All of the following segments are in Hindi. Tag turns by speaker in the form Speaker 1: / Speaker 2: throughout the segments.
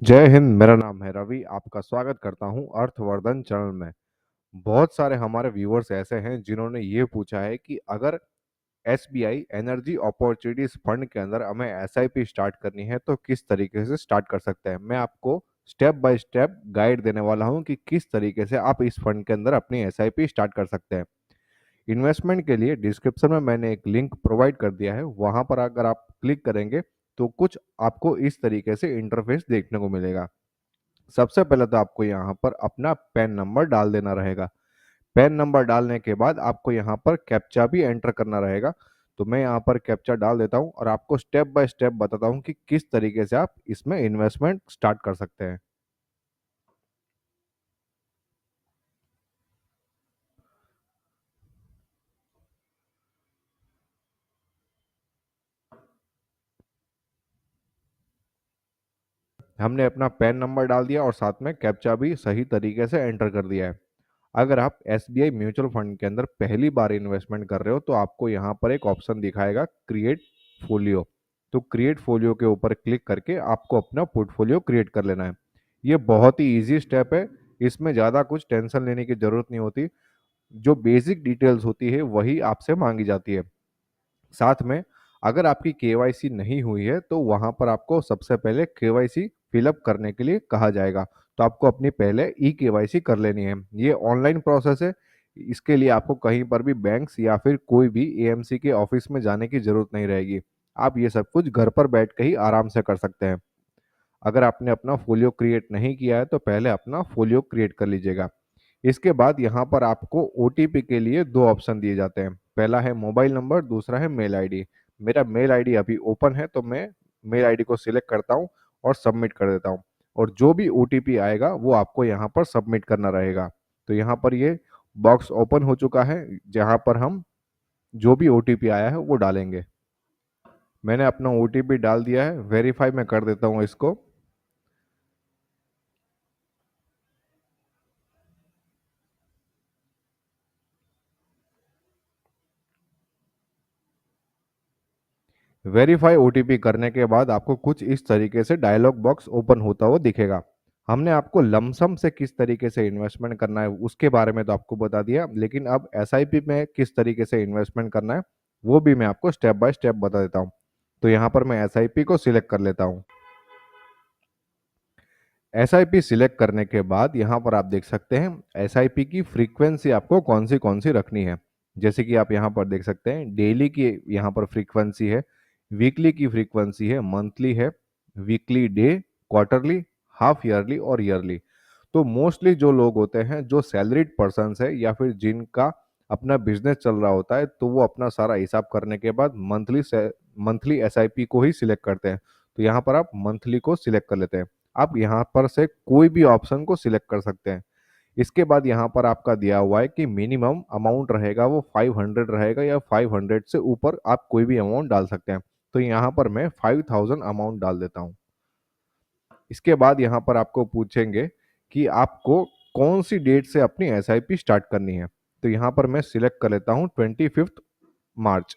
Speaker 1: जय हिंद। मेरा नाम है रवि। आपका स्वागत करता हूं अर्थवर्धन चैनल में। बहुत सारे हमारे व्यूअर्स ऐसे हैं जिन्होंने ये पूछा है कि अगर एसबीआई एनर्जी अपॉर्चुनिटीज फंड के अंदर हमें एसआईपी स्टार्ट करनी है तो किस तरीके से स्टार्ट कर सकते हैं। मैं आपको स्टेप बाय स्टेप गाइड देने वाला हूं कि किस तरीके से आप इस फंड के अंदर अपनी एसआईपी स्टार्ट कर सकते हैं। इन्वेस्टमेंट के लिए डिस्क्रिप्शन में मैंने एक लिंक प्रोवाइड कर दिया है, वहां पर अगर आप क्लिक करेंगे तो कुछ आपको इस तरीके से इंटरफेस देखने को मिलेगा। सबसे पहले तो आपको यहाँ पर अपना पैन नंबर डाल देना रहेगा। पैन नंबर डालने के बाद आपको यहाँ पर कैप्चा भी एंटर करना रहेगा। तो मैं यहाँ पर कैप्चा डाल देता हूँ और आपको स्टेप बाय स्टेप बताता हूँ कि किस तरीके से आप इसमें इन्वेस्टमेंट स्टार्ट कर सकते हैं। हमने अपना पैन नंबर डाल दिया और साथ में कैप्चा भी सही तरीके से एंटर कर दिया है। अगर आप एसबीआई म्यूचुअल फंड के अंदर पहली बार इन्वेस्टमेंट कर रहे हो तो आपको यहाँ पर एक ऑप्शन दिखाएगा क्रिएट फोलियो। तो क्रिएट फोलियो के ऊपर क्लिक करके आपको अपना पोर्टफोलियो क्रिएट कर लेना है। ये बहुत ही इजी स्टेप है। इसमें ज़्यादा कुछ टेंशन लेने की ज़रूरत नहीं होती। जो बेसिक डिटेल्स होती है वही आपसे मांगी जाती है। साथ में अगर आपकी केवाईसी नहीं हुई है तो वहां पर आपको सबसे पहले केवाईसी फिलअप करने के लिए कहा जाएगा। तो आपको अपनी पहले ई केवाईसी कर लेनी है। ये ऑनलाइन प्रोसेस है। इसके लिए आपको कहीं पर भी बैंक्स या फिर कोई भी एएमसी के ऑफिस में जाने की जरूरत नहीं रहेगी। आप ये सब कुछ घर पर बैठ के ही आराम से कर सकते हैं। अगर आपने अपना फोलियो क्रिएट नहीं किया है तो पहले अपना फोलियो क्रिएट कर लीजिएगा। इसके बाद यहाँ पर आपको ओटीपी के लिए दो ऑप्शन दिए जाते हैं। पहला है मोबाइल नंबर, दूसरा है मेल आईडी। मेरा मेल आईडी अभी ओपन है तो मैं मेल आईडी को सिलेक्ट करता हूँ और सबमिट कर देता हूँ। और जो भी ओटीपी आएगा वो आपको यहाँ पर सबमिट करना रहेगा। तो यहाँ पर ये बॉक्स ओपन हो चुका है जहाँ पर हम जो भी ओटीपी आया है वो डालेंगे। मैंने अपना ओटीपी डाल दिया है। वेरीफाई मैं कर देता हूँ इसको। वेरीफाई ओटीपी करने के बाद आपको कुछ इस तरीके से डायलॉग बॉक्स ओपन होता हुआ दिखेगा। हमने आपको लमसम से किस तरीके से इन्वेस्टमेंट करना है उसके बारे में तो आपको बता दिया, लेकिन अब एसआईपी में किस तरीके से इन्वेस्टमेंट करना है वो भी मैं आपको स्टेप बाय स्टेप बता देता हूँ। तो यहाँ पर मैं एसआईपी को सिलेक्ट कर लेता हूँ। एसआईपी सिलेक्ट करने के बाद यहाँ पर आप देख सकते हैं एसआईपी की फ्रीक्वेंसी आपको कौन सी रखनी है। जैसे कि आप यहाँ पर देख सकते हैं डेली की यहाँ पर फ्रीक्वेंसी है, वीकली की फ्रीक्वेंसी है, मंथली है, weekly day, quarterly, half yearly और ईयरली। तो मोस्टली जो लोग होते हैं जो सैलरीड पर्सन है या फिर जिनका अपना बिजनेस चल रहा होता है तो वो अपना सारा हिसाब करने के बाद मंथली एसआईपी को ही सिलेक्ट करते हैं। तो यहाँ पर आप मंथली को सिलेक्ट कर लेते हैं। आप यहाँ पर से कोई भी ऑप्शन को सिलेक्ट कर सकते हैं। इसके बाद यहाँ पर आपका दिया हुआ है कि मिनिमम अमाउंट रहेगा वो 500 रहेगा या 500 से ऊपर आप कोई भी अमाउंट डाल सकते हैं। तो यहाँ पर मैं 5000 अमाउंट डाल देता हूँ। इसके बाद यहाँ पर आपको पूछेंगे कि आपको कौन सी डेट से अपनी एसआईपी स्टार्ट करनी है। तो यहाँ पर मैं सिलेक्ट कर लेता हूँ 25 मार्च।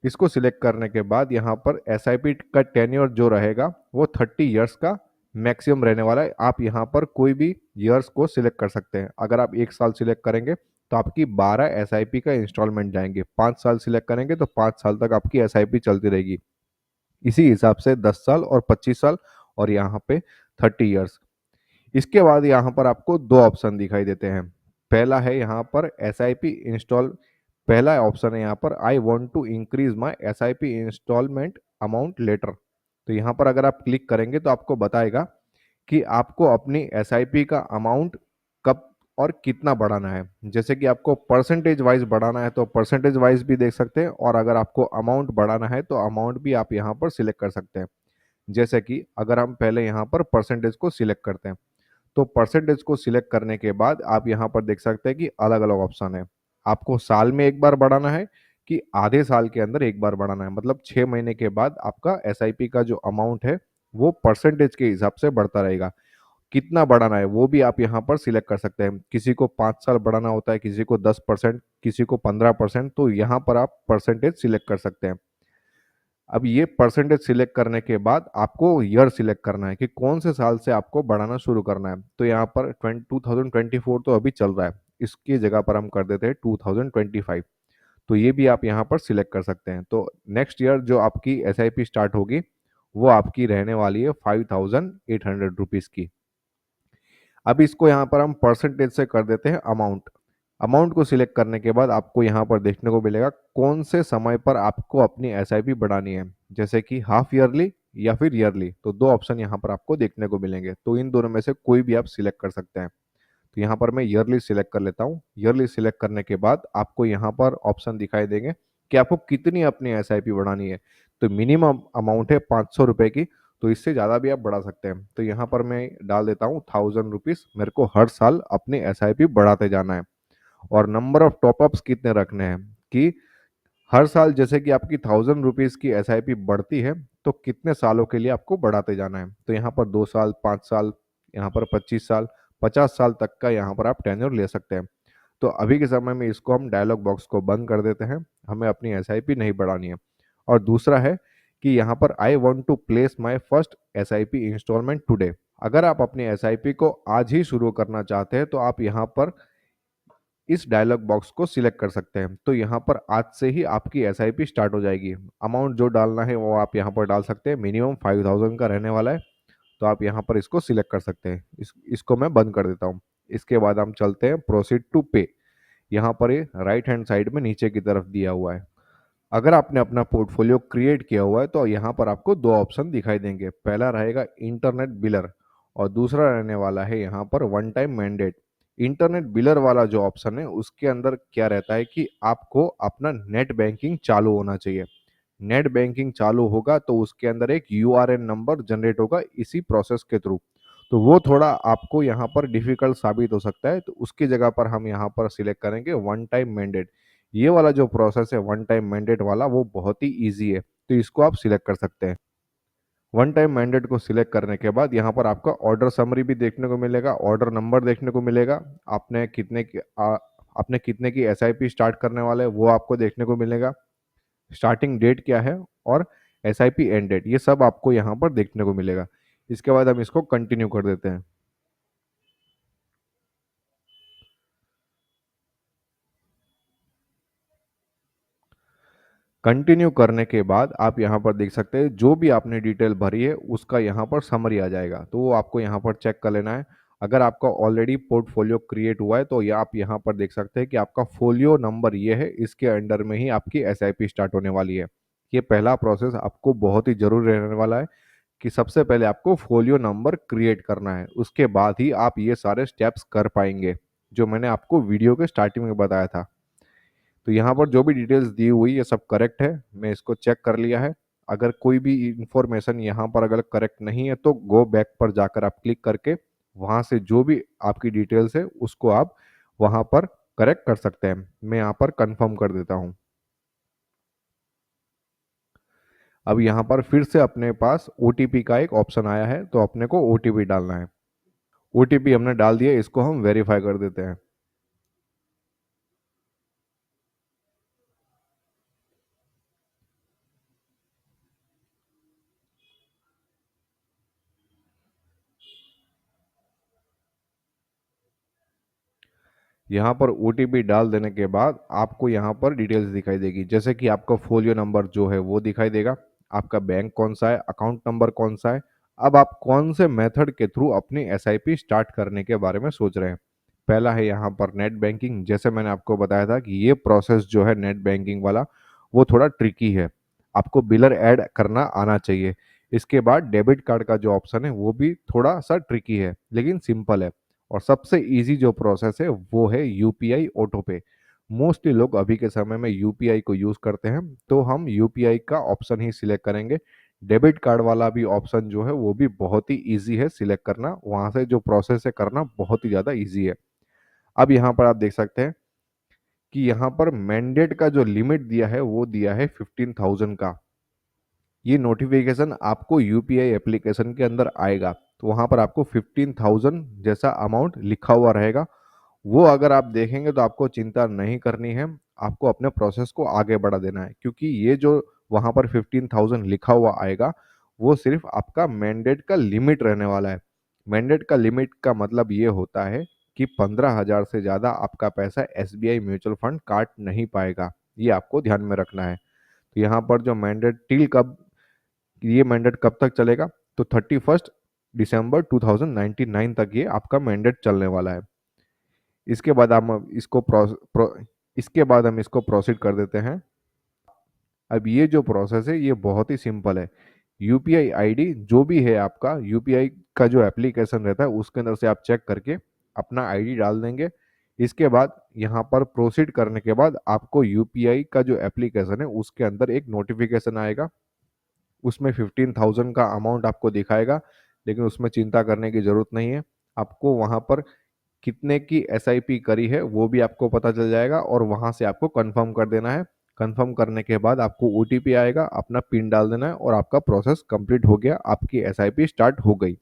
Speaker 1: इसको सिलेक्ट करने के बाद यहाँ पर एसआईपी का टेन्योर जो रहेगा वो 30 ईयर्स का मैक्सिमम रहने वाला है। आप यहाँ पर कोई भी ईयर्स को सिलेक्ट कर सकते हैं। अगर आप 1 साल सिलेक्ट करेंगे तो आपकी 12 एसआईपी का इंस्टॉलमेंट जाएंगे। 5 साल सिलेक्ट करेंगे तो 5 साल तक आपकी एसआईपी चलती रहेगी। इसी हिसाब से 10 साल और 25 साल और यहाँ पे 30 ईयर्स। इसके बाद यहाँ पर आपको दो ऑप्शन दिखाई देते हैं। पहला है यहाँ पर एस आई पी इंस्टॉल। पहला ऑप्शन है यहाँ पर I want to increase my S I P instalment amount later. तो यहाँ पर अगर आप क्लिक करेंगे तो आपको बताएगा कि आपको अपनी एस आई पी का अमाउंट कब और कितना बढ़ाना है। जैसे कि आपको परसेंटेज वाइज बढ़ाना है तो परसेंटेज वाइज भी देख सकते हैं, और अगर आपको अमाउंट बढ़ाना है तो अमाउंट भी आप यहाँ पर सिलेक्ट कर सकते हैं। जैसे कि अगर हम पहले यहाँ पर परसेंटेज को सिलेक्ट करते हैं तो परसेंटेज को सिलेक्ट करने के बाद आप यहाँ पर देख सकते हैं कि अलग अलग ऑप्शन है। आपको साल में एक बार बढ़ाना है कि आधे साल के अंदर एक बार बढ़ाना है, मतलब 6 महीने के बाद आपका एसआईपी का जो अमाउंट है वो परसेंटेज के हिसाब से बढ़ता रहेगा। कितना बढ़ाना है वो भी आप यहाँ पर सिलेक्ट कर सकते हैं। किसी को 5 साल बढ़ाना होता है, किसी को 10%, किसी को 15%। तो यहाँ पर आप परसेंटेज सिलेक्ट कर सकते हैं। अब ये परसेंटेज सिलेक्ट करने के बाद आपको ईयर सिलेक्ट करना है कि कौन से साल से आपको बढ़ाना शुरू करना है। तो यहाँ पर 2024 तो अभी चल रहा है, इसकी जगह पर हम कर देते हैं 2025। तो ये भी आप यहाँ पर सिलेक्ट कर सकते हैं। तो नेक्स्ट ईयर जो आपकी एसआईपी स्टार्ट होगी वो आपकी रहने वाली है 5,800 रुपीज़ की। अब इसको यहाँ पर हम परसेंटेज से कर देते हैं अमाउंट। अमाउंट को सिलेक्ट करने के बाद आपको यहाँ पर देखने को मिलेगा कौन से समय पर आपको अपनी एसआईपी बढ़ानी है, जैसे कि हाफ ईयरली या फिर ईयरली। तो दो ऑप्शन यहाँ पर आपको देखने को मिलेंगे, तो इन दोनों में से कोई भी आप सिलेक्ट कर सकते हैं। तो यहाँ पर मैं ईयरली सिलेक्ट कर लेता हूँ। ईयरली सिलेक्ट करने के बाद आपको यहाँ पर ऑप्शन दिखाई देंगे कि आपको कितनी अपनी एसआईपी बढ़ानी है। तो मिनिमम अमाउंट है 500 रुपये की, तो इससे ज़्यादा भी आप बढ़ा सकते हैं। तो यहाँ पर मैं डाल देता हूँ 1000 रुपीज़। मेरे को हर साल अपनी एसआईपी बढ़ाते जाना है। और नंबर ऑफ टॉपअप्स कितने रखने हैं कि हर साल जैसे कि आपकी 1000 रुपीज़ की एसआईपी बढ़ती है तो कितने सालों के लिए आपको बढ़ाते जाना है। तो यहाँ पर 2 साल, 5 साल, यहाँ पर 25 साल, 50 साल तक का यहाँ पर आप टेन्योर ले सकते हैं। तो अभी के समय में इसको हम डायलॉग बॉक्स को बंद कर देते हैं, हमें अपनी एसआईपी नहीं बढ़ानी है। और दूसरा है कि यहाँ पर I want to place my first SIP instalment today. अगर आप अपनी एसआईपी को आज ही शुरू करना चाहते हैं तो आप यहाँ पर इस डायलॉग बॉक्स को सिलेक्ट कर सकते हैं। तो यहाँ पर आज से ही आपकी एसआईपी स्टार्ट हो जाएगी। अमाउंट जो डालना है वो आप यहाँ पर डाल सकते हैं, मिनिमम 5000 का रहने वाला है। तो आप यहाँ पर इसको सिलेक्ट कर सकते हैं। इसको मैं बंद कर देता हूँ। इसके बाद हम चलते हैं प्रोसीड टू पे। यहाँ पर ये राइट हैंड साइड में नीचे की तरफ दिया हुआ है। अगर आपने अपना पोर्टफोलियो क्रिएट किया हुआ है तो यहाँ पर आपको दो ऑप्शन दिखाई देंगे। पहला रहेगा इंटरनेट बिलर और दूसरा रहने वाला है यहाँ पर वन टाइम मैंडेट। इंटरनेट बिलर वाला जो ऑप्शन है उसके अंदर क्या रहता है कि आपको अपना नेट बैंकिंग चालू होना चाहिए। नेट बैंकिंग चालू होगा तो उसके अंदर एक यूआरएन नंबर जनरेट होगा इसी प्रोसेस के थ्रू। तो वो थोड़ा आपको यहाँ पर डिफिकल्ट साबित हो सकता है, तो उसकी जगह पर हम यहाँ पर सिलेक्ट करेंगे वन टाइम मैंडेट। ये वाला जो प्रोसेस है वन टाइम मैंडेट वाला वो बहुत ही ईजी है, तो इसको आप सिलेक्ट कर सकते हैं। वन टाइम मैंडेट को सिलेक्ट करने के बाद यहाँ पर आपका ऑर्डर समरी भी देखने को मिलेगा, ऑर्डर नंबर देखने को मिलेगा, आपने कितने की आपने कितने की एसआईपी स्टार्ट करने वाले हैं वो आपको देखने को मिलेगा, स्टार्टिंग डेट क्या है और एसआईपी एंड डेट, ये सब आपको यहाँ पर देखने को मिलेगा। इसके बाद हम इसको कंटिन्यू कर देते हैं। कंटिन्यू करने के बाद आप यहाँ पर देख सकते हैं जो भी आपने डिटेल भरी है उसका यहाँ पर समरी आ जाएगा, तो वो आपको यहाँ पर चेक कर लेना है। अगर आपका ऑलरेडी पोर्टफोलियो क्रिएट हुआ है तो ये आप यहाँ पर देख सकते हैं कि आपका फोलियो नंबर ये है, इसके अंडर में ही आपकी एसआईपी स्टार्ट होने वाली है। ये पहला प्रोसेस आपको बहुत ही जरूरी रहने वाला है कि सबसे पहले आपको फोलियो नंबर क्रिएट करना है, उसके बाद ही आप ये सारे स्टेप्स कर पाएंगे जो मैंने आपको वीडियो के स्टार्टिंग में बताया था। तो यहाँ पर जो भी डिटेल्स दी हुई ये सब करेक्ट है, मैं इसको चेक कर लिया है। अगर कोई भी इंफॉर्मेशन यहाँ पर अगर करेक्ट नहीं है तो गो बैक पर जाकर आप क्लिक करके वहाँ से जो भी आपकी डिटेल्स है उसको आप वहाँ पर करेक्ट कर सकते हैं। मैं यहाँ पर कंफर्म कर देता हूँ। अब यहाँ पर फिर से अपने पास ओटीपी का एक ऑप्शन आया है, तो अपने को ओटीपी डालना है। ओटीपी हमने डाल दिया, इसको हम वेरीफाई कर देते हैं। यहाँ पर ओटीपी डाल देने के बाद आपको यहाँ पर डिटेल्स दिखाई देगी, जैसे कि आपका फोलियो नंबर जो है वो दिखाई देगा, आपका बैंक कौन सा है, अकाउंट नंबर कौन सा है। अब आप कौन से मेथड के थ्रू अपनी एसआईपी स्टार्ट करने के बारे में सोच रहे हैं। पहला है यहाँ पर नेट बैंकिंग। जैसे मैंने आपको बताया था कि ये प्रोसेस जो है नेट बैंकिंग वाला वो थोड़ा ट्रिकी है, आपको बिलर ऐड करना आना चाहिए। इसके बाद डेबिट कार्ड का जो ऑप्शन है वो भी थोड़ा सा ट्रिकी है लेकिन सिंपल है। और सबसे इजी जो प्रोसेस है वो है यूपीआई ऑटो पे। मोस्टली लोग अभी के समय में यूपीआई को यूज करते हैं, तो हम यूपीआई का ऑप्शन ही सिलेक्ट करेंगे। डेबिट कार्ड वाला भी ऑप्शन जो है वो भी बहुत ही इजी है सिलेक्ट करना, वहां से जो प्रोसेस है करना बहुत ही ज़्यादा इजी है। अब यहाँ पर आप देख सकते हैं कि यहाँ पर मैंडेट का जो लिमिट दिया है वो दिया है 15,000 का। ये नोटिफिकेशन आपको यूपीआई एप्लीकेशन के अंदर आएगा, तो वहाँ पर आपको 15,000 जैसा अमाउंट लिखा हुआ रहेगा। वो अगर आप देखेंगे तो आपको चिंता नहीं करनी है, आपको अपने प्रोसेस को आगे बढ़ा देना है, क्योंकि ये जो वहाँ पर 15,000 लिखा हुआ आएगा, वो सिर्फ आपका मैंडेट का लिमिट रहने वाला है। मैंडेट का लिमिट का मतलब ये होता है कि 15,000 से ज़्यादा आपका पैसा एसबीआई म्यूचुअल फंड काट नहीं पाएगा। ये आपको ध्यान में रखना है। तो यहाँ पर जो मैंडेट टिल कब, ये मैंडेट कब तक चलेगा, तो 31 दिसंबर 2099 तक ये आपका मैंडेट चलने वाला है। इसके बाद हम इसको इसके बाद हम इसको प्रोसीड कर देते हैं। अब ये जो प्रोसेस है ये बहुत ही सिंपल है। यूपीआई आईडी जो भी है आपका, यूपीआई का जो एप्लीकेशन रहता है उसके अंदर से आप चेक करके अपना आईडी डाल देंगे। इसके बाद यहाँ पर प्रोसीड करने के बाद आपको यूपीआई का जो एप्लीकेशन है उसके अंदर एक नोटिफिकेशन आएगा। उसमें 15,000 का अमाउंट आपको दिखाएगा, लेकिन उसमें चिंता करने की ज़रूरत नहीं है। आपको वहाँ पर कितने की एसआईपी करी है वो भी आपको पता चल जाएगा, और वहाँ से आपको कंफर्म कर देना है। कंफर्म करने के बाद आपको ओटीपी आएगा, अपना पिन डाल देना है और आपका प्रोसेस कंप्लीट हो गया, आपकी एसआईपी स्टार्ट हो गई।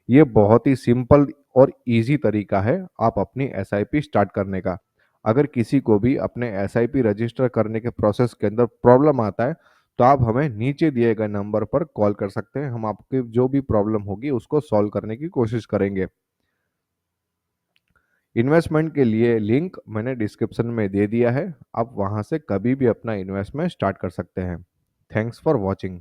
Speaker 1: ये बहुत ही सिंपल और इजी तरीका है आप अपनी एसआईपी स्टार्ट करने का। अगर किसी को भी अपने एसआईपी रजिस्टर करने के प्रोसेस के अंदर प्रॉब्लम आता है तो आप हमें नीचे दिए गए नंबर पर कॉल कर सकते हैं। हम आपकी जो भी प्रॉब्लम होगी उसको सॉल्व करने की कोशिश करेंगे। इन्वेस्टमेंट के लिए लिंक मैंने डिस्क्रिप्शन में दे दिया है, आप वहां से कभी भी अपना इन्वेस्टमेंट स्टार्ट कर सकते हैं। Thanks for watching.